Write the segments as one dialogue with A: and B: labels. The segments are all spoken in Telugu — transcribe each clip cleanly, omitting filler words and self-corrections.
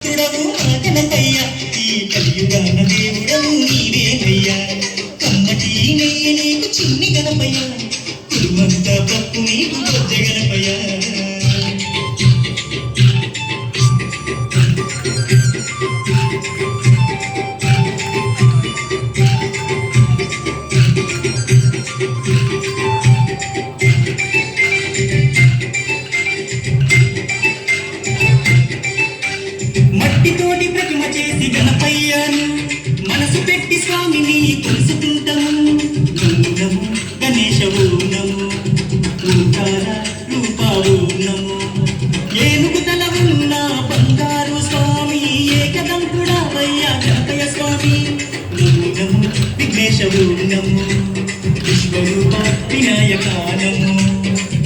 A: పుత్రుడవు మా గణపయ్య ఈ కలియుగాన దేవుడవు నీవేనయ్యా కమ్మటి నెయ్యి నీకు చిన్ని గణపయ్య కురుమంత పప్పు నీకు బొజ్జ గణపయ్య మట్టితోటి ప్రతిమ చేసి గణపయ్యను మనసు పెట్టి స్వామిని కొలుసుకుంటాము నమో గణేశ నమో ఓంకార రూపావు నమో ఏనుగు తల ఉన్న బంగారు స్వామి ఏకదంతుడావయ్యా గణపయ్య స్వామి నమో విఘ్నేశ నమో విశ్వరూప వినాయక నమో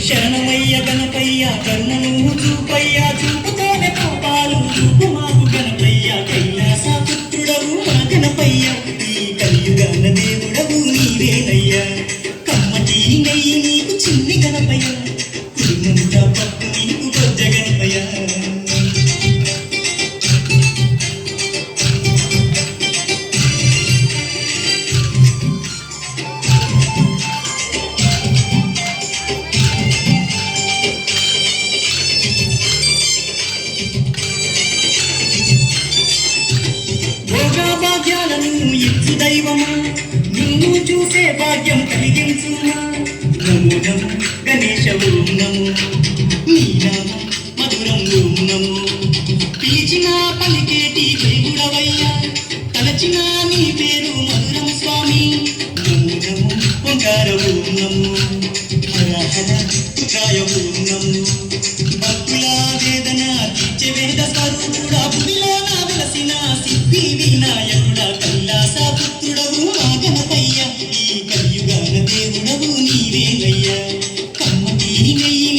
A: శరణమయ్య గణపయ్య కరుణను చూపయ్యా చూపుతోనే కోపాలు చూపు మాకు గణపయ్య కైలాస పుత్రుడవు మా గణపయ్య ఈ కలియుగాన దేవుడవు నీవేనయ్యా కమ్మటి నెయ్యి నీకు చిన్ని గణపయ్య కురుమంత పప్పు నీకు బొజ్జ గణపయ్య భాగ్యాలను ఇచ్చు దైవమా నిన్ను చూసే భాగ్యం కలిగించుమా నమో నమో గణేశ నమో నీ నామం మధురం నమో పిలిచిన పలికేటి దేవుడవయ్యా తలచిన నీ పేరు మధురం స్వామి నమో నమో ఓంకార నమో హర హర పుత్రాయ